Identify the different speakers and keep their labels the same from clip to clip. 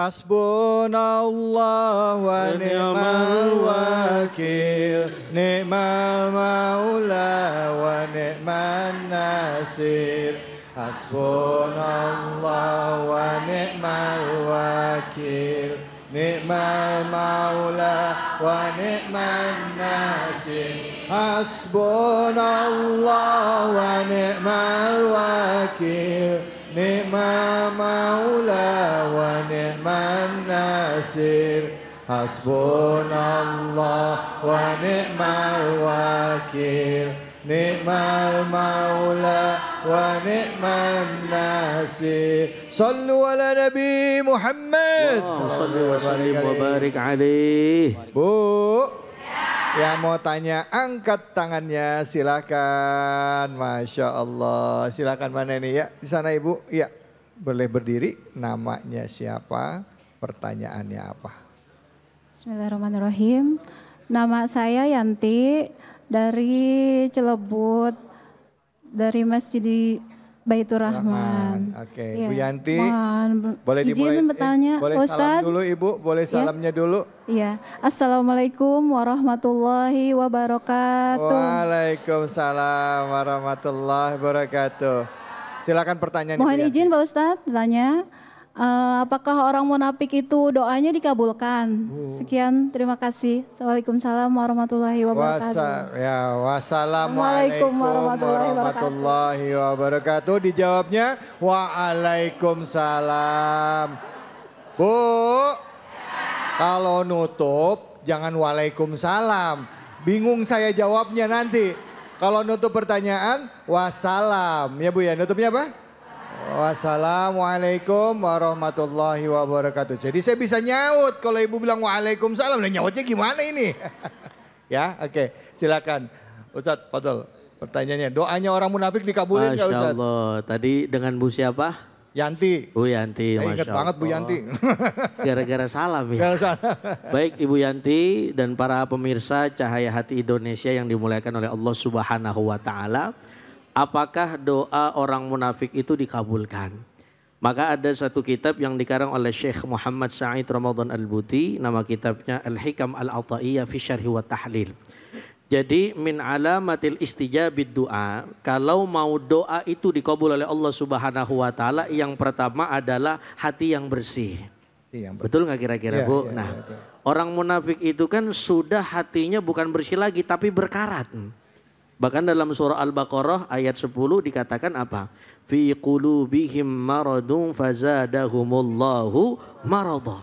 Speaker 1: Hasbunallah wa ni'mal wakil, ni'mal maula wa ni'man nasir. Hasbunallah wa ni'mal wakil, ni'mal maula wa ni'man nasir. Hasbunallah wa ni'mal wakil, ni'mal maula wa ni'man nasir. Hasbunallah wa ni'mal wakil, ni'mal maula wa ni'man nasir. Sallu ala Nabi Muhammad.
Speaker 2: Sallu wa sallim wa barik alaih.
Speaker 1: Bu, yang mau tanya angkat tangannya silakan. Masya Allah. Silakan mana ini ya? Di sana Ibu. Ya, boleh berdiri. Namanya siapa? Pertanyaannya apa?
Speaker 3: Bismillahirrahmanirrahim. Nama saya Yanti dari Cilebut, dari Masjid Baitur Rahman.
Speaker 1: Oke,
Speaker 3: Ya,
Speaker 1: Bu Yanti,
Speaker 3: boleh dimulai, bertanya,
Speaker 1: boleh
Speaker 3: Ustadz?
Speaker 1: salam dulu Ibu, boleh salamnya dulu.
Speaker 3: Iya, Assalamualaikum warahmatullahi wabarakatuh.
Speaker 1: Waalaikumsalam warahmatullahi wabarakatuh. Silakan pertanyaan.
Speaker 3: Mohon izin Pak Ustadz, bertanya, apakah orang munafik itu doanya dikabulkan? Sekian, terima kasih. Assalamualaikum warahmatullahi wabarakatuh.
Speaker 1: Wassalamualaikum warahmatullahi wabarakatuh. Dijawabnya waalaikumsalam. Bu, kalau nutup jangan waalaikumsalam. Bingung saya jawabnya nanti. Kalau nutup pertanyaan wassalam. Ya Bu ya, nutupnya apa? Wassalamualaikum warahmatullahi wabarakatuh. Jadi saya bisa nyaut kalau Ibu bilang waalaikumsalam. Nah nyautnya gimana ini? Ya oke, silakan Ustadz Fadol. Pertanyaannya, doanya orang munafik dikabulin nggak Ustadz?
Speaker 2: Masya Allah, tadi dengan Bu siapa?
Speaker 1: Yanti.
Speaker 2: Bu Yanti, Masya
Speaker 1: ingat
Speaker 2: Allah.
Speaker 1: banget Bu Yanti.
Speaker 2: Gara-gara salam ya. Baik Ibu Yanti dan para pemirsa Cahaya Hati Indonesia yang dimuliakan oleh Allah Subhanahu wa Ta'ala. Apakah doa orang munafik itu dikabulkan? Maka ada satu kitab yang dikarang oleh Syekh Muhammad Sa'id Ramadan Al-Buti. Nama kitabnya Al-Hikam Al-Ata'iyah fi Syarhi wa Tahlil. Jadi min alamatil istijabid doa, kalau mau doa itu dikabul oleh Allah Subhanahu wa Ta'ala, yang pertama adalah hati yang bersih. Betul nggak kira-kira Bu? Orang munafik itu kan sudah hatinya bukan bersih lagi tapi berkarat. Bahkan dalam surah Al-Baqarah ayat 10 dikatakan apa? Fi qulubihim maradun fazadahumullahu marada.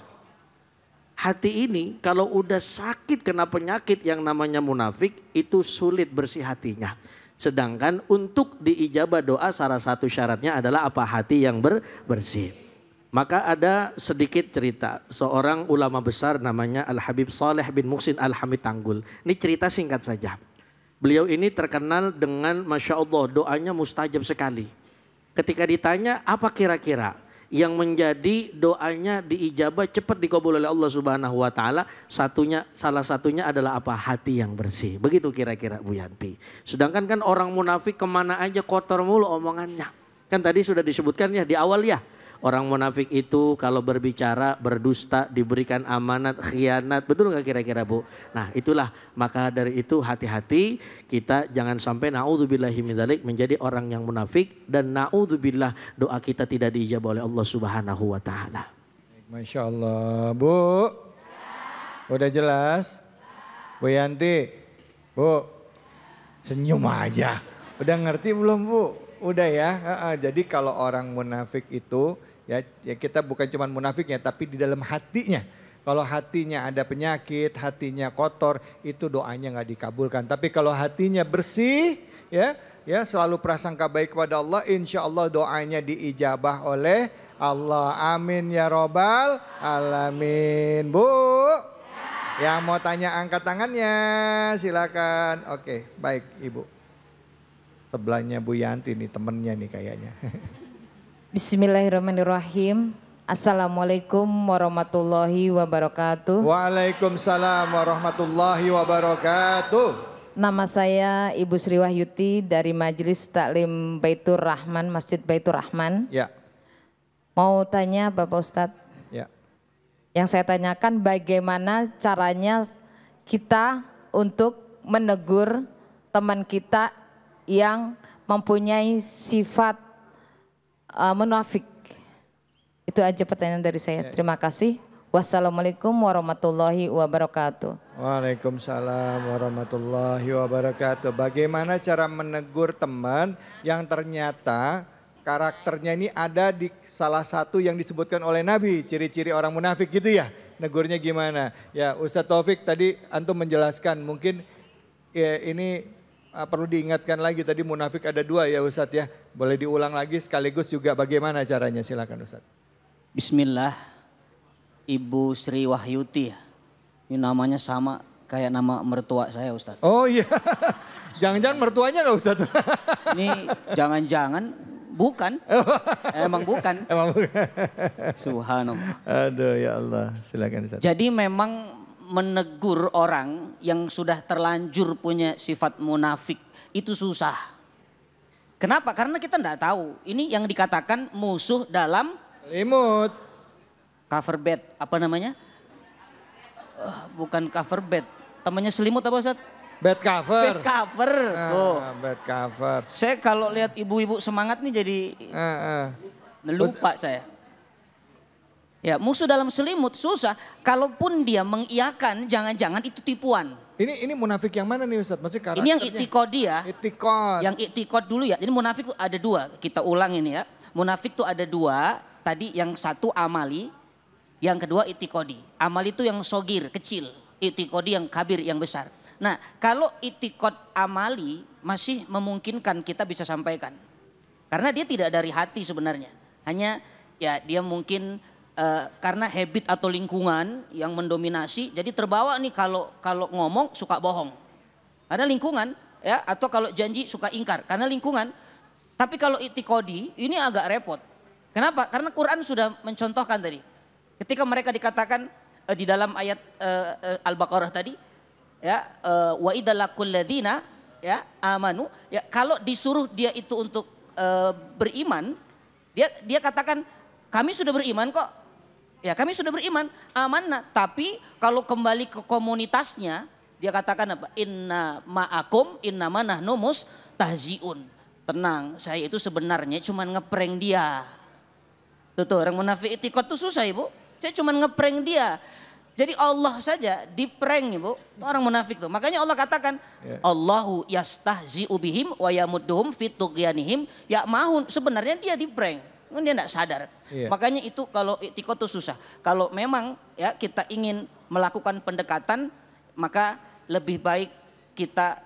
Speaker 2: Hati ini kalau udah sakit kena penyakit yang namanya munafik itu sulit bersih hatinya. Sedangkan untuk diijabah doa salah satu syaratnya adalah apa? Hati yang bersih. Maka ada sedikit cerita seorang ulama besar namanya Al-Habib Saleh bin Muhsin Al-Hamid Tanggul. Ini cerita singkat saja. Beliau ini terkenal dengan Masya Allah doanya mustajab sekali. Ketika ditanya apa kira-kira yang menjadi doanya diijabah cepat dikabul oleh Allah Subhanahu wa Ta'ala, salah satunya adalah apa? Hati yang bersih. Begitu kira-kira Bu Yanti. Sedangkan kan orang munafik kemana aja kotor mulu omongannya. Kan tadi sudah disebutkan ya di awal ya. Orang munafik itu kalau berbicara berdusta, diberikan amanat, khianat. Betul nggak kira-kira Bu? Nah itulah, maka dari itu hati-hati kita jangan sampai na'udzubillahi min dzalik menjadi orang yang munafik. Dan na'udzubillah doa kita tidak diijabah oleh Allah Subhanahu wa Ta'ala.
Speaker 1: Masya Allah. Bu, udah jelas? Bu Yanti, Bu, senyum aja. Udah ngerti belum Bu? Udah ya. Jadi kalau orang munafik itu ya kita bukan cuma munafiknya tapi di dalam hatinya. Kalau hatinya ada penyakit, hatinya kotor, itu doanya nggak dikabulkan. Tapi kalau hatinya bersih, ya selalu prasangka baik kepada Allah, insya Allah doanya diijabah oleh Allah. Amin ya robbal alamin. Bu, yang mau tanya angkat tangannya, silakan. Oke, baik Ibu. Sebelahnya Bu Yanti nih, temennya nih kayaknya.
Speaker 4: Bismillahirrahmanirrahim. Assalamualaikum warahmatullahi wabarakatuh.
Speaker 1: Waalaikumsalam warahmatullahi wabarakatuh.
Speaker 4: Nama saya Ibu Sri Wahyuti dari Majelis Taklim Baitur Rahman, Masjid Baitur Rahman.
Speaker 1: Ya.
Speaker 4: Mau tanya Bapak Ustadz.
Speaker 1: Ya.
Speaker 4: Yang saya tanyakan bagaimana caranya kita untuk menegur teman kita yang mempunyai sifat munafik. Itu aja pertanyaan dari saya. Terima kasih. Wassalamualaikum warahmatullahi wabarakatuh.
Speaker 1: Waalaikumsalam warahmatullahi wabarakatuh. Bagaimana cara menegur teman yang ternyata karakternya ini ada di salah satu yang disebutkan oleh Nabi, ciri-ciri orang munafik gitu ya. Negurnya gimana? Ya Ustadz Taufik tadi antum menjelaskan, mungkin ya, ini perlu diingatkan lagi, tadi munafik ada 2 ya Ustadz ya. Boleh diulang lagi sekaligus juga bagaimana caranya, silakan Ustadz.
Speaker 5: Bismillah. Ibu Sri Wahyuti, ini namanya sama kayak nama mertua saya Ustadz.
Speaker 1: Oh iya, jangan-jangan mertuanya nggak Ustadz?
Speaker 5: Ini jangan-jangan bukan, emang bukan.
Speaker 1: Emang bukan.
Speaker 5: Subhanallah.
Speaker 1: Aduh ya Allah, silakan Ustadz.
Speaker 5: Jadi memang menegur orang yang sudah terlanjur punya sifat munafik itu susah. Kenapa? Karena kita enggak tahu. Ini yang dikatakan musuh dalam
Speaker 1: Selimut.
Speaker 5: cover bed, apa namanya? Bukan cover bed, temannya selimut apa Ustaz?
Speaker 1: Bed cover.
Speaker 5: Bed cover. Tuh.
Speaker 1: Bed cover.
Speaker 5: Saya kalau lihat ibu-ibu semangat nih jadi lupa saya. Ya musuh dalam selimut susah. Kalaupun dia mengiyakan, jangan-jangan itu tipuan.
Speaker 1: Ini munafik yang mana nih Ustaz? Maksudnya karakternya?
Speaker 5: Ini yang itikodi ya.
Speaker 1: Itikod.
Speaker 5: Yang itikod dulu ya. Jadi munafik tuh ada 2. Kita ulang ini ya. Munafik tuh ada 2. Tadi yang satu amali. Yang kedua itikodi. Amali itu yang sogir, kecil. Itikodi yang kabir, yang besar. Nah kalau itikod amali masih memungkinkan kita bisa sampaikan. Karena dia tidak dari hati sebenarnya. Hanya ya dia mungkin karena habit atau lingkungan yang mendominasi. Jadi terbawa nih kalau ngomong suka bohong. Ada lingkungan ya, atau kalau janji suka ingkar karena lingkungan. Tapi kalau itikodi ini agak repot. Kenapa? Karena Quran sudah mencontohkan tadi. Ketika mereka dikatakan di dalam ayat Al-Baqarah tadi ya wa idzalakul ladzina ya amanu ya, kalau disuruh dia itu untuk beriman, dia katakan kami sudah beriman kok. Ya kami sudah beriman, amanah. Tapi kalau kembali ke komunitasnya, dia katakan apa? Inna ma'akum innama nahnu mustahziun. Tenang, saya itu sebenarnya cuma ngeprank dia. Tuh orang munafik itikad tuh susah Ibu. Saya cuma ngeprank dia. Jadi Allah saja diprank Ibu. Orang munafik tuh. Makanya Allah katakan, Allahu yastahzi'u bihim wa yamudduhum fit tughyanihim ya'mahun. Sebenarnya dia diprank. Dia tidak sadar. Makanya itu kalau itikad itu susah. Kalau memang ya kita ingin melakukan pendekatan, maka lebih baik kita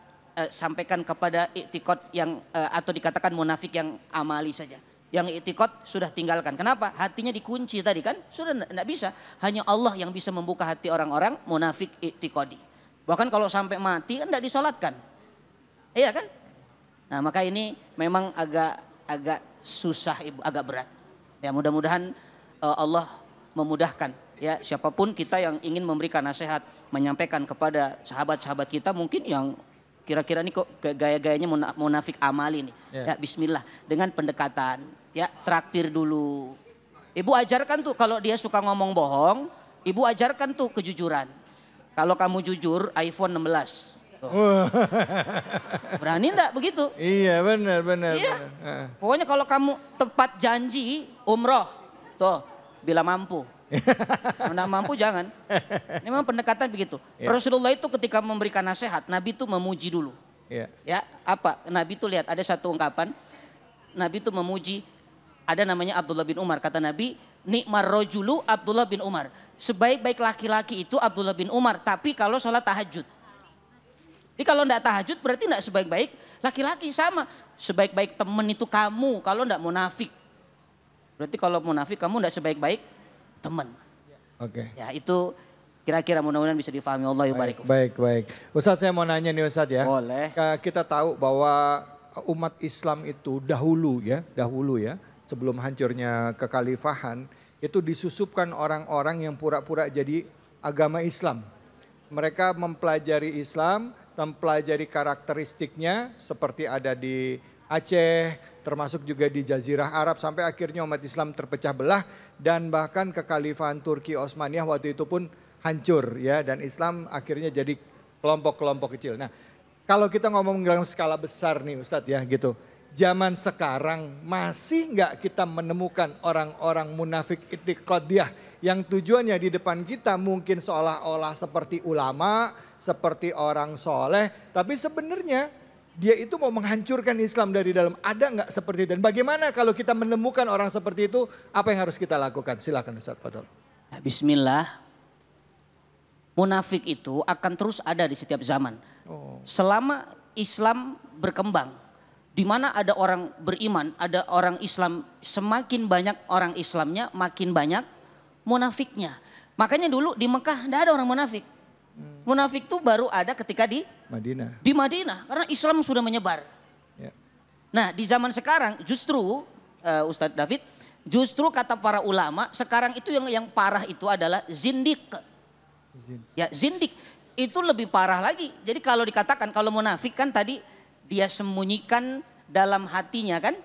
Speaker 5: sampaikan kepada itikad yang atau dikatakan munafik yang amali saja. Yang itikad sudah tinggalkan. Kenapa? Hatinya dikunci tadi kan. Sudah tidak bisa. Hanya Allah yang bisa membuka hati orang-orang munafik itikadi. Bahkan kalau sampai mati kan tidak disolatkan. Iya kan? Nah maka ini memang agak susah Ibu, agak berat. Ya mudah-mudahan Allah memudahkan ya siapapun kita yang ingin memberikan nasihat, menyampaikan kepada sahabat-sahabat kita mungkin yang kira-kira ini kok gaya-gayanya munafik amali nih. Ya bismillah dengan pendekatan ya, traktir dulu. Ibu ajarkan tuh kalau dia suka ngomong bohong, Ibu ajarkan tuh kejujuran. Kalau kamu jujur iPhone 16. Berani enggak begitu?
Speaker 1: Iya benar.
Speaker 5: Iya. Pokoknya kalau kamu tepat janji umroh, tuh bila mampu. Kalau enggak mampu jangan. Ini memang pendekatan begitu. Rasulullah itu ketika memberikan nasihat, Nabi itu memuji dulu. Ya apa? Nabi itu lihat ada satu ungkapan, Nabi itu memuji, ada namanya Abdullah bin Umar. Kata Nabi, nikmar rojulu Abdullah bin Umar. Sebaik-baik laki-laki itu Abdullah bin Umar, tapi kalau sholat tahajud. Jadi kalau enggak tahajud berarti enggak sebaik-baik laki-laki, sama. Sebaik-baik teman itu kamu kalau enggak munafik. Berarti kalau munafik kamu enggak sebaik-baik teman.
Speaker 1: Oke.
Speaker 5: Ya itu kira-kira mudah-mudahan bisa difahami. Allah yubarik.
Speaker 1: Baik. Ustadz saya mau nanya nih Ustadz ya.
Speaker 5: Boleh.
Speaker 1: Kita tahu bahwa umat Islam itu dahulu ya sebelum hancurnya kekhalifahan itu disusupkan orang-orang yang pura-pura jadi agama Islam. Mereka mempelajari Islam, mempelajari karakteristiknya seperti ada di Aceh, termasuk juga di Jazirah Arab sampai akhirnya umat Islam terpecah belah dan bahkan kekhalifahan Turki Utsmaniyah waktu itu pun hancur ya dan Islam akhirnya jadi kelompok-kelompok kecil. Nah, kalau kita ngomong dalam skala besar nih Ustadz ya gitu. Zaman sekarang masih nggak kita menemukan orang-orang munafik i'tiqadiyah yang tujuannya di depan kita mungkin seolah-olah seperti ulama, seperti orang soleh, tapi sebenarnya dia itu mau menghancurkan Islam dari dalam. Ada nggak seperti itu? Dan bagaimana kalau kita menemukan orang seperti itu, apa yang harus kita lakukan? Silakan Ustaz Fadol.
Speaker 5: Bismillah. Munafik itu akan terus ada di setiap zaman. Selama Islam berkembang, di mana ada orang beriman, ada orang Islam, semakin banyak orang Islamnya, makin banyak munafiknya. Makanya dulu di Mekah tidak ada orang munafik. Munafik itu baru ada ketika di Madinah, karena Islam sudah menyebar. Ya. Nah di zaman sekarang justru Ustadz David, justru kata para ulama sekarang itu yang parah itu adalah zindik. Ya zindik itu lebih parah lagi. Jadi kalau dikatakan kalau munafik kan tadi dia sembunyikan dalam hatinya kan.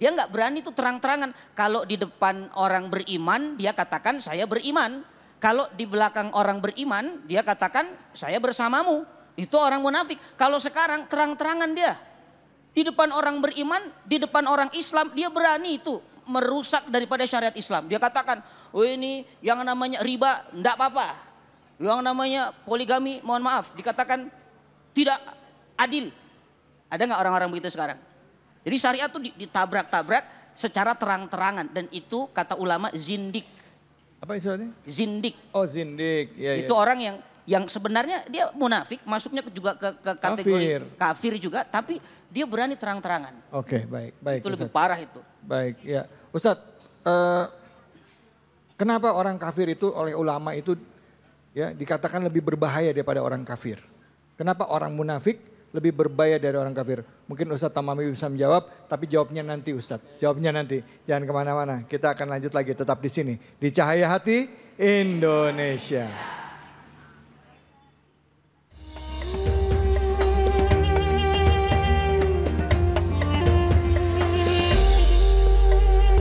Speaker 5: Dia nggak berani tuh terang-terangan. Kalau di depan orang beriman dia katakan saya beriman. Kalau di belakang orang beriman dia katakan saya bersamamu. Itu orang munafik. Kalau sekarang terang-terangan dia. Di depan orang beriman, di depan orang Islam dia berani itu merusak daripada syariat Islam. Dia katakan, oh ini yang namanya riba enggak apa-apa. Yang namanya poligami mohon maaf dikatakan tidak adil. Ada nggak orang-orang begitu sekarang? Jadi syariat itu ditabrak-tabrak secara terang-terangan dan itu kata ulama zindik.
Speaker 1: Apa istilahnya?
Speaker 5: Zindik.
Speaker 1: Oh zindik. Ya,
Speaker 5: itu orang yang sebenarnya dia munafik, masuknya juga ke kategori kafir juga, tapi dia berani terang-terangan.
Speaker 1: Oke, baik.
Speaker 5: Itu Ustaz. Lebih parah itu.
Speaker 1: Baik, ya. Ustadz, kenapa orang kafir itu oleh ulama itu ya dikatakan lebih berbahaya daripada orang kafir? Kenapa orang munafik lebih berbahaya dari orang kafir? Mungkin Ustadz Tamami bisa menjawab, tapi jawabnya nanti Ustadz. Jawabnya nanti, jangan kemana-mana. Kita akan lanjut lagi tetap di sini. Di Cahaya Hati Indonesia.